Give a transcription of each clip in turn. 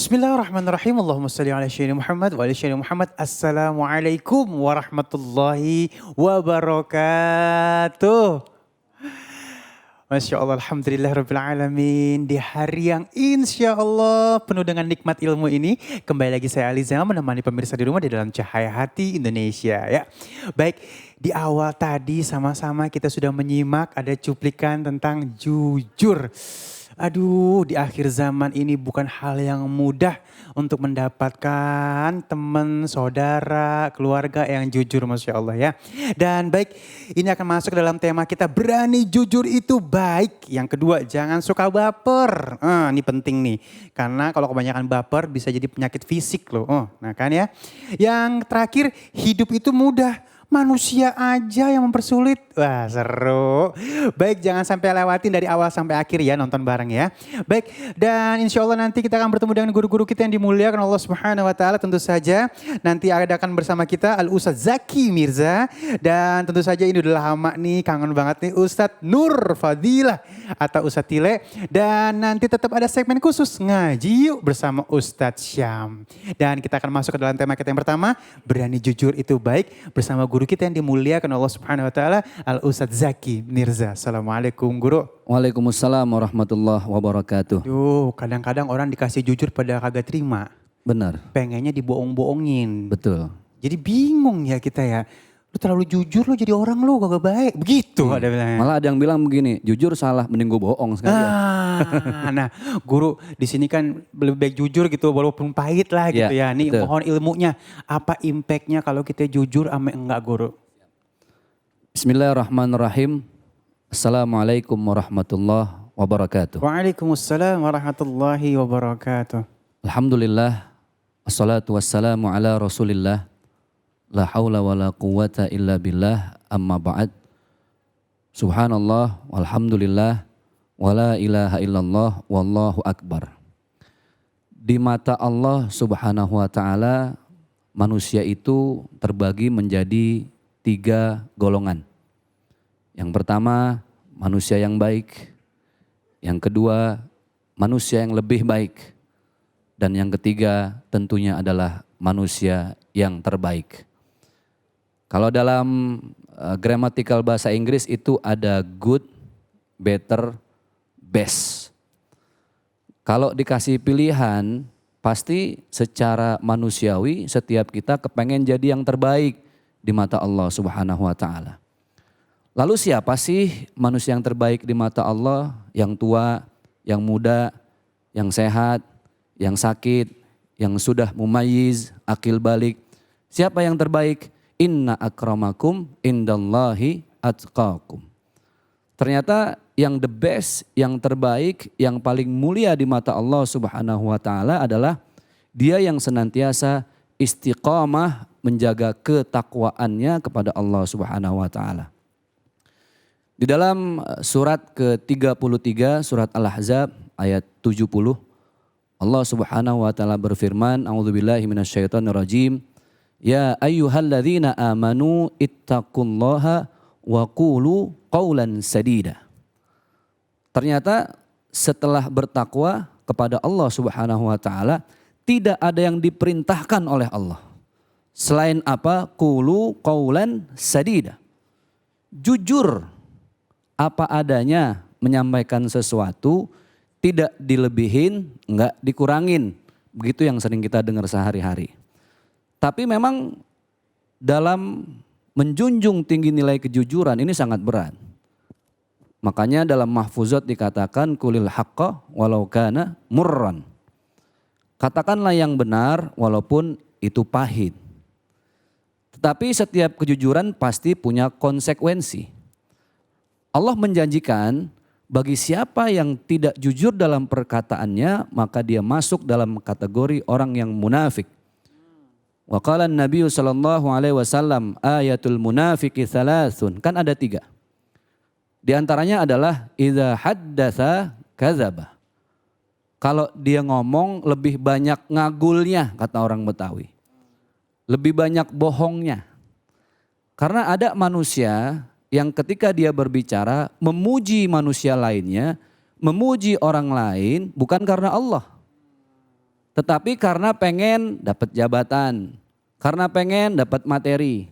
Bismillahirrahmanirrahim. Allahumma salli ala sayyidina Muhammad wa ala sayyidina Muhammad. Assalamualaikum warahmatullahi wabarakatuh. Masya Allah, Alhamdulillah Rabbil Alamin. Di hari yang insya Allah penuh dengan nikmat ilmu ini. Kembali lagi saya Aliza menemani pemirsa di rumah di dalam Cahaya Hati Indonesia ya. Baik, di awal tadi sama-sama kita sudah menyimak ada cuplikan tentang jujur. Aduh, di akhir zaman ini bukan hal yang mudah untuk mendapatkan teman, saudara, keluarga yang jujur, Masya Allah ya. Dan baik, ini akan masuk ke dalam tema kita, berani jujur itu baik. Yang kedua, jangan suka baper. Ini penting nih, karena kalau kebanyakan baper bisa jadi penyakit fisik loh. Nah kan ya. Yang terakhir, hidup itu mudah. Manusia aja yang mempersulit. Wah seru. Baik, jangan sampai lewatin dari awal sampai akhir ya, nonton bareng ya. Baik, dan insya Allah nanti kita akan bertemu dengan guru-guru kita yang dimuliakan Allah Subhanahu Wa Taala. Tentu saja nanti akan bersama kita Al-Ustadz Zaki Mirza. Dan tentu saja ini udah lama nih, kangen banget nih, Ustadz Nur Fadilah atau Ustadz Tile. Dan nanti tetap ada segmen khusus ngaji yuk bersama Ustadz Syam. Dan kita akan masuk ke dalam tema kita yang pertama, berani jujur itu baik, bersama guru kita yang dimuliakan Allah Subhanahu Wa Taala, Al Ustadz Zaki Mirza. Assalamualaikum guru. Waalaikumsalam warahmatullahi wabarakatuh. Kadang-kadang orang dikasih jujur pada kagak terima. Benar. Pengennya dibohong-bohongin. Betul. Jadi bingung ya kita ya. Lu terlalu jujur, lu jadi orang lu kagak baik. Begitu ada bilangnya. Malah ada yang bilang begini, jujur salah mending gue bohong sekalian. Nah guru di sini kan lebih baik jujur gitu walaupun pahit lah gitu ya. Nih betul. mohon ilmunya. Apa impactnya kalau kita jujur sama enggak guru? Bismillahirrahmanirrahim. Assalamualaikum warahmatullahi wabarakatuh. Waalaikumsalam warahmatullahi wabarakatuh. Alhamdulillah. Assalatu wassalamu ala rasulillah. La haula wa la quwata illa billah, amma ba'd. Subhanallah walhamdulillah wa la ilaha illallah wallahu akbar. Di mata Allah Subhanahu wa taala manusia itu terbagi menjadi 3 golongan. Yang pertama manusia yang baik, yang kedua manusia yang lebih baik, dan yang ketiga tentunya adalah manusia yang terbaik. Kalau dalam gramatikal bahasa Inggris itu ada good, better, best. Kalau dikasih pilihan, pasti secara manusiawi setiap kita kepengen jadi yang terbaik di mata Allah Subhanahu wa taala. Lalu siapa sih manusia yang terbaik di mata Allah? Yang tua, yang muda, yang sehat, yang sakit, yang sudah mumayyiz, akil balik. Siapa yang terbaik? Inna akramakum indallahi atqakum. Ternyata yang the best, yang terbaik, yang paling mulia di mata Allah Subhanahu wa taala adalah dia yang senantiasa istiqamah menjaga ketakwaannya kepada Allah Subhanahu wa taala. Di dalam surat ke-33 surat Al-Ahzab ayat 70 Allah Subhanahu wa taala berfirman, a'udzubillahi minasyaitonirrajim. Ya ayyuhalladzina amanu ittaqullaha wa qulu qawlan sadida. Ternyata setelah bertakwa kepada Allah Subhanahu wa taala tidak ada yang diperintahkan oleh Allah selain apa? Qulu qawlan sadida. Jujur apa adanya menyampaikan sesuatu, tidak dilebihin, enggak dikurangin. Begitu yang sering kita dengar sehari-hari. Tapi memang dalam menjunjung tinggi nilai kejujuran ini sangat berat. Makanya dalam mahfuzat dikatakan kulil haqqa walau kana murran. Katakanlah yang benar walaupun itu pahit. Tetapi setiap kejujuran pasti punya konsekuensi. Allah menjanjikan bagi siapa yang tidak jujur dalam perkataannya maka dia masuk dalam kategori orang yang munafik. Wa qala an-nabiy sallallahu alaihi wasallam ayatul munafiqi thalathun. Kan ada 3. Di antaranya adalah idza haddatsa kadzaba. Kalau dia ngomong lebih banyak ngagulnya kata orang Betawi. Lebih banyak bohongnya. Karena ada manusia yang ketika dia berbicara memuji manusia lainnya, memuji orang lain bukan karena Allah. Tetapi karena pengen dapat jabatan, karena pengen dapat materi.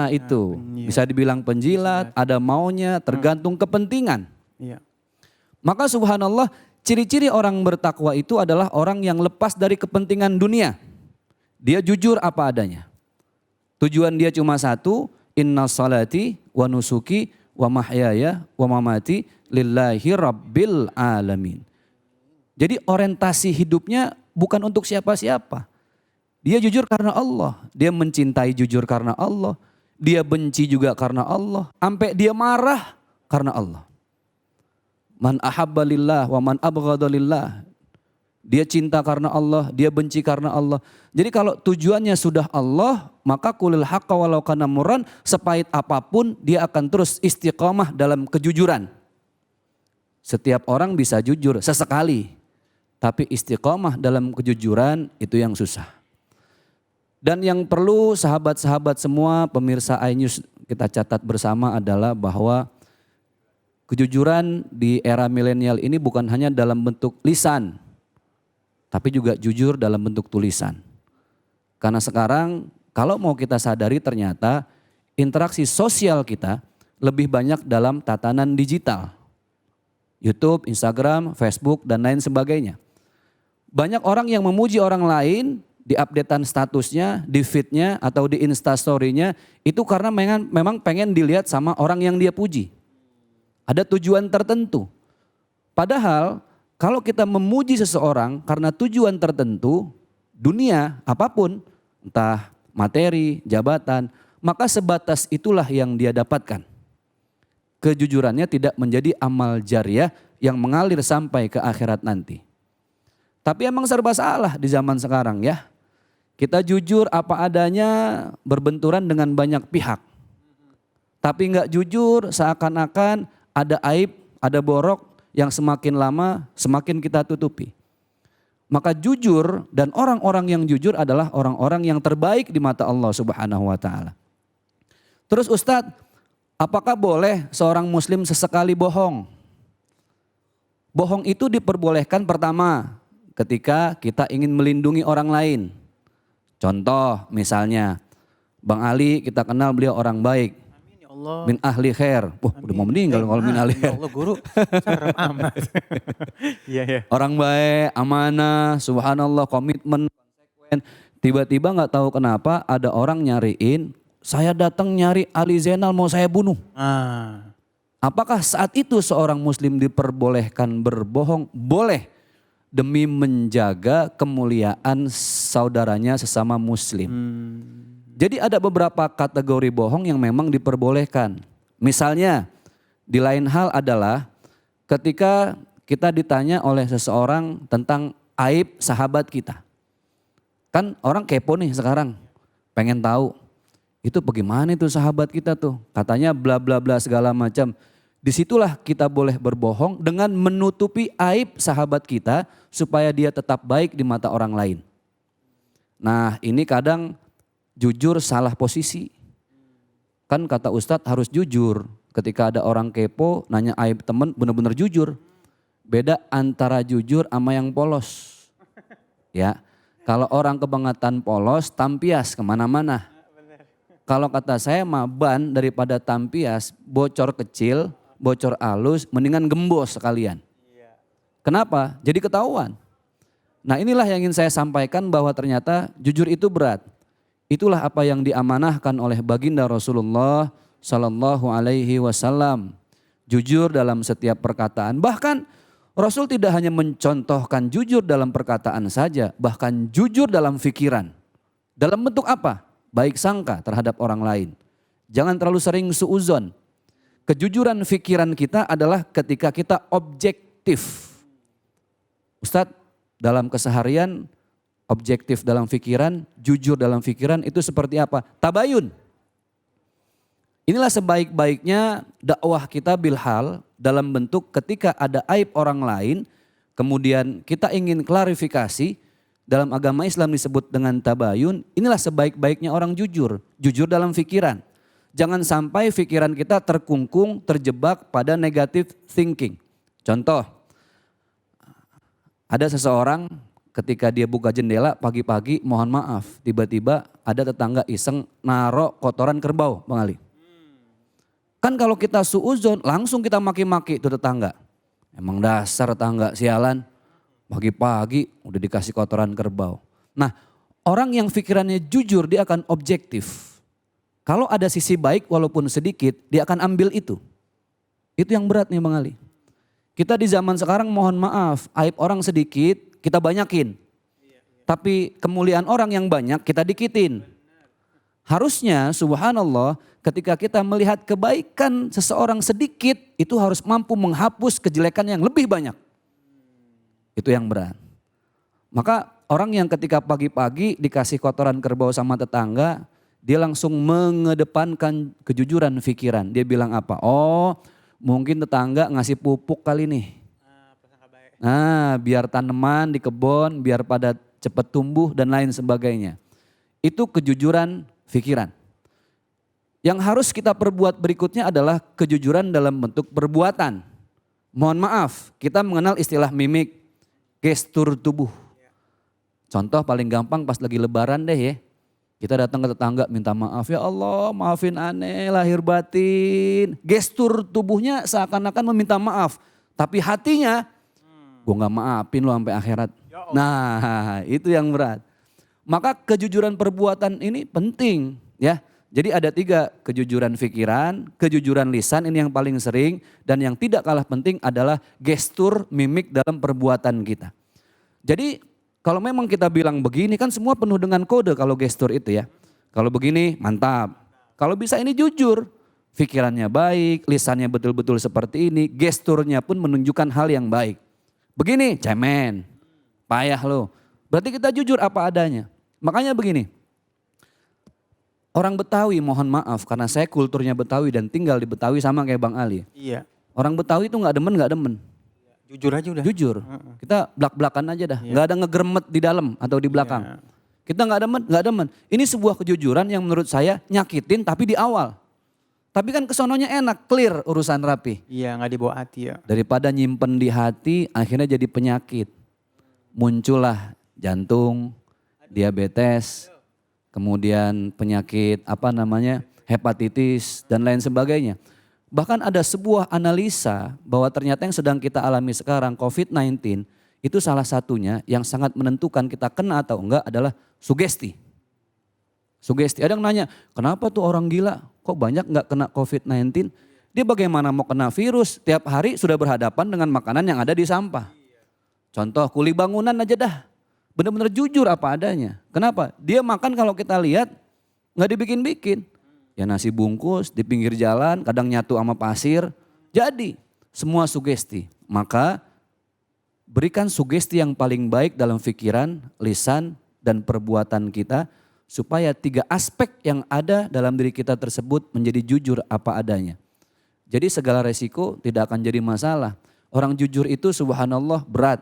Itu bisa dibilang penjilat, ada maunya, tergantung kepentingan. Iya. Maka subhanallah, ciri-ciri orang bertakwa itu adalah orang yang lepas dari kepentingan dunia. Dia jujur apa adanya. Tujuan dia cuma satu, inna salati wa nusuki wa mahyaya wa mamati lillahi rabbil alamin. Jadi orientasi hidupnya bukan untuk siapa-siapa. Dia jujur karena Allah, dia mencintai jujur karena Allah, dia benci juga karena Allah, sampai dia marah karena Allah. Man ahabba lillah wa man abghadha lillah. Dia cinta karena Allah, dia benci karena Allah. Jadi kalau tujuannya sudah Allah, maka qulil haqqa walau kana murran, sepahit apapun dia akan terus istiqomah dalam kejujuran. Setiap orang bisa jujur sesekali, tapi istiqomah dalam kejujuran itu yang susah. Dan yang perlu sahabat-sahabat semua, pemirsa iNews kita catat bersama adalah bahwa kejujuran di era milenial ini bukan hanya dalam bentuk lisan, tapi juga jujur dalam bentuk tulisan. Karena sekarang kalau mau kita sadari ternyata interaksi sosial kita lebih banyak dalam tatanan digital. YouTube, Instagram, Facebook dan lain sebagainya. Banyak orang yang memuji orang lain di updatean statusnya, di feednya atau di instastory-nya itu karena memang pengen dilihat sama orang yang dia puji. Ada tujuan tertentu. Padahal kalau kita memuji seseorang karena tujuan tertentu, dunia apapun, entah materi, jabatan, maka sebatas itulah yang dia dapatkan. Kejujurannya tidak menjadi amal jariah yang mengalir sampai ke akhirat nanti. Tapi emang serba salah di zaman sekarang ya. Kita jujur apa adanya berbenturan dengan banyak pihak. Tapi enggak jujur seakan-akan ada aib, ada borok yang semakin lama semakin kita tutupi. Maka jujur dan orang-orang yang jujur adalah orang-orang yang terbaik di mata Allah Subhanahu wa taala. Terus Ustadz, apakah boleh seorang muslim sesekali bohong? Bohong itu diperbolehkan pertama ketika kita ingin melindungi orang lain. Contoh misalnya Bang Ali, kita kenal beliau orang baik. Amin ya Allah. Min ahli khair. Udah mau meninggal kalau min ahli Ya khair. Allah guru, serem amat. Iya ya. Orang baik, amanah, subhanallah, komitmen, konsekuen. Tiba-tiba nggak tahu kenapa ada orang nyariin, saya datang nyari Ali Zainal mau saya bunuh. Apakah saat itu seorang muslim diperbolehkan berbohong? Boleh. Demi menjaga kemuliaan saudaranya sesama muslim. Jadi ada beberapa kategori bohong yang memang diperbolehkan. Misalnya di lain hal adalah ketika kita ditanya oleh seseorang tentang aib sahabat kita. Kan orang kepo nih sekarang, pengen tahu itu bagaimana itu sahabat kita tuh. Katanya bla bla bla segala macam. Disitulah kita boleh berbohong dengan menutupi aib sahabat kita supaya dia tetap baik di mata orang lain. Nah ini kadang jujur salah posisi. Kan kata Ustadz harus jujur. Ketika ada orang kepo nanya aib temen benar-benar jujur. Beda antara jujur sama yang polos. Ya, kalau orang kebangetan polos tampias kemana-mana. Kalau kata saya mah ban daripada tampias bocor kecil, bocor halus, mendingan gembos sekalian. Kenapa? Jadi ketahuan. Nah inilah yang ingin saya sampaikan bahwa ternyata jujur itu berat. Itulah apa yang diamanahkan oleh baginda Rasulullah Sallallahu Alaihi Wasallam. Jujur dalam setiap perkataan. Bahkan Rasul tidak hanya mencontohkan jujur dalam perkataan saja, bahkan jujur dalam pikiran. Dalam bentuk apa? Baik sangka terhadap orang lain. Jangan terlalu sering suuzon. Kejujuran pikiran kita adalah ketika kita objektif. Ustadz, dalam keseharian objektif dalam pikiran, jujur dalam pikiran itu seperti apa? Tabayun. Inilah sebaik-baiknya dakwah kita bilhal dalam bentuk ketika ada aib orang lain, kemudian kita ingin klarifikasi, dalam agama Islam disebut dengan tabayun, inilah sebaik-baiknya orang jujur, jujur dalam pikiran. Jangan sampai pikiran kita terkungkung, terjebak pada negative thinking. Contoh, ada seseorang ketika dia buka jendela pagi-pagi, mohon maaf, tiba-tiba ada tetangga iseng naro kotoran kerbau, Bang Ali. Kan kalau kita suuzon langsung kita maki-maki itu tetangga. Emang dasar tetangga sialan, pagi-pagi udah dikasih kotoran kerbau. Nah, orang yang pikirannya jujur dia akan objektif. Kalau ada sisi baik walaupun sedikit, dia akan ambil itu. Itu yang berat nih Bang Ali. Kita di zaman sekarang mohon maaf, aib orang sedikit kita banyakin. Tapi kemuliaan orang yang banyak kita dikitin. Harusnya subhanallah ketika kita melihat kebaikan seseorang sedikit itu harus mampu menghapus kejelekan yang lebih banyak. Itu yang berat. Maka orang yang ketika pagi-pagi dikasih kotoran kerbau sama tetangga, dia langsung mengedepankan kejujuran pikiran. Dia bilang apa? Oh mungkin tetangga ngasih pupuk kali nih. Nah biar tanaman di kebun, biar pada cepat tumbuh dan lain sebagainya. Itu kejujuran pikiran. Yang harus kita perbuat berikutnya adalah kejujuran dalam bentuk perbuatan. Mohon maaf, kita mengenal istilah mimik, gestur tubuh. Contoh paling gampang pas lagi lebaran deh ya. Kita datang ke tetangga minta maaf, ya Allah maafin aneh lahir batin. Gestur tubuhnya seakan-akan meminta maaf. Tapi hatinya, gue gak maafin lo sampai akhirat. Nah itu yang berat. Maka kejujuran perbuatan ini penting ya. Jadi ada 3, kejujuran pikiran, kejujuran lisan ini yang paling sering. Dan yang tidak kalah penting adalah gestur mimik dalam perbuatan kita. Jadi kalau memang kita bilang begini kan semua penuh dengan kode kalau gestur itu ya. Kalau begini mantap. Kalau bisa ini jujur. Pikirannya baik, lisannya betul-betul seperti ini. Gesturnya pun menunjukkan hal yang baik. Begini cemen, payah lo. Berarti kita jujur apa adanya. Makanya begini, orang Betawi mohon maaf karena saya kulturnya Betawi dan tinggal di Betawi sama kayak Bang Ali. Iya. Orang Betawi itu gak demen. Jujur aja udah. Jujur, kita belak-belakan aja dah. Gak ada ngegeremet di dalam atau di belakang. Kita gak demen. Ini sebuah kejujuran yang menurut saya nyakitin tapi di awal. Tapi kan kesononya enak, clear urusan rapi. Iya gak dibawa hati ya. Daripada nyimpen di hati akhirnya jadi penyakit. Muncullah jantung, diabetes, kemudian penyakit hepatitis dan lain sebagainya. Bahkan ada sebuah analisa bahwa ternyata yang sedang kita alami sekarang COVID-19 itu salah satunya yang sangat menentukan kita kena atau enggak adalah sugesti. Sugesti, ada yang nanya kenapa tuh orang gila kok banyak enggak kena COVID-19? Dia bagaimana mau kena virus tiap hari sudah berhadapan dengan makanan yang ada di sampah. Contoh kuli bangunan aja dah. Benar-benar jujur apa adanya. Kenapa? Dia makan kalau kita lihat nggak dibikin-bikin. Ya nasi bungkus di pinggir jalan, kadang nyatu sama pasir. Jadi semua sugesti. Maka berikan sugesti yang paling baik dalam pikiran, lisan, dan perbuatan kita. Supaya 3 aspek yang ada dalam diri kita tersebut menjadi jujur apa adanya. Jadi segala resiko tidak akan jadi masalah. Orang jujur itu subhanallah berat.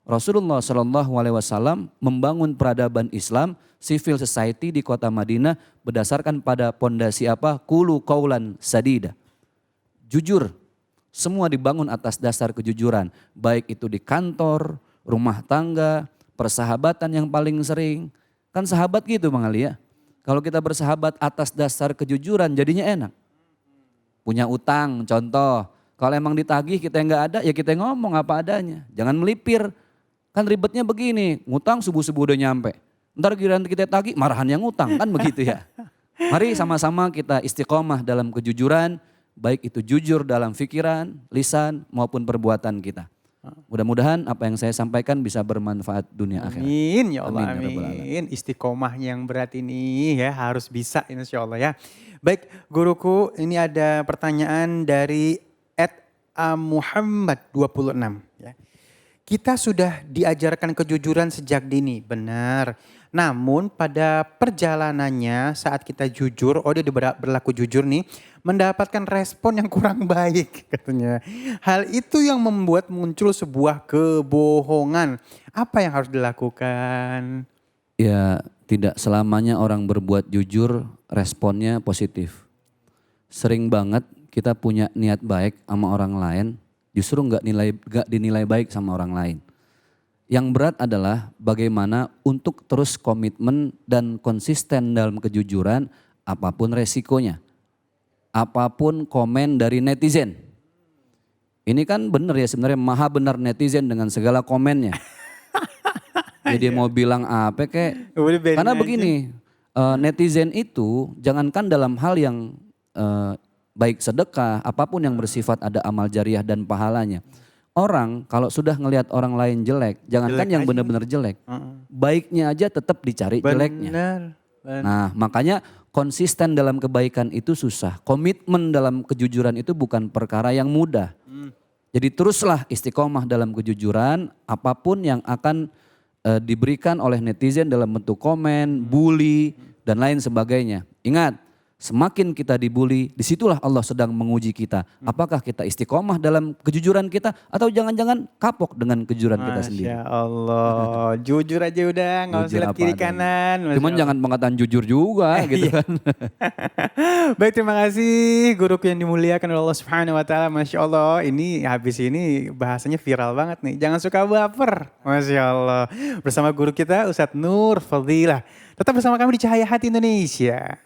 Rasulullah SAW membangun peradaban Islam, civil society di kota Madinah berdasarkan pada pondasi apa? Qulu qaulan sadida. Jujur, semua dibangun atas dasar kejujuran. Baik itu di kantor, rumah tangga, persahabatan yang paling sering. Kan sahabat gitu Bang Ali ya. Kalau kita bersahabat atas dasar kejujuran jadinya enak. Punya utang contoh, kalau emang ditagih kita nggak ada ya kita ngomong apa adanya. Jangan melipir. Kan ribetnya begini, ngutang subuh-subuh udah nyampe. Ntar giliran kita tagih marahan yang ngutang kan begitu ya. Mari sama-sama kita istiqomah dalam kejujuran, baik itu jujur dalam pikiran, lisan maupun perbuatan kita. Mudah-mudahan apa yang saya sampaikan bisa bermanfaat dunia akhirat. Amin ya Allah, Amin, ya Rabbal Alamin. amin. Istiqomah yang berat ini ya harus bisa insya Allah ya. Baik guruku, ini ada pertanyaan dari Muhammad 26 ya. Kita sudah diajarkan kejujuran sejak dini, benar. Namun pada perjalanannya saat kita jujur, dia berlaku jujur nih, mendapatkan respon yang kurang baik katanya. Hal itu yang membuat muncul sebuah kebohongan. Apa yang harus dilakukan? Ya tidak selamanya orang berbuat jujur responnya positif. Sering banget kita punya niat baik sama orang lain, justru nggak dinilai baik sama orang lain. Yang berat adalah bagaimana untuk terus komitmen dan konsisten dalam kejujuran apapun resikonya. Apapun komen dari netizen. Ini kan benar ya sebenarnya, maha benar netizen dengan segala komennya. Jadi mau bilang apa kek. Udah biarin Karena aja. begini, netizen itu jangankan dalam hal yang baik sedekah, apapun yang bersifat ada amal jariah dan pahalanya. Orang kalau sudah ngelihat orang lain jelek, jangankan Jelek yang aja. benar-benar jelek, Heeh. baiknya aja tetap dicari jeleknya. Benar. Nah, makanya konsisten dalam kebaikan itu susah. Komitmen dalam kejujuran itu bukan perkara yang mudah. Jadi teruslah istiqomah dalam kejujuran, apapun yang akan diberikan oleh netizen dalam bentuk komen, bully, dan lain sebagainya. Ingat, semakin kita dibully, disitulah Allah sedang menguji kita. Apakah kita istiqomah dalam kejujuran kita atau jangan-jangan kapok dengan kejujuran kita sendiri. Masya Allah, jujur aja udah, nggak usah Jujur lihat apa kiri adanya. kanan. Masya Cuman Allah. jangan pengetahuan jujur juga gitu Iya. kan. Baik, terima kasih guruku yang dimuliakan oleh Allah Subhanahu wa taala. Masya Allah, ini habis ini bahasanya viral banget nih. Jangan suka baper. Masya Allah. Bersama guru kita Ustadz Nur Fadilah. Tetap bersama kami di Cahaya Hati Indonesia.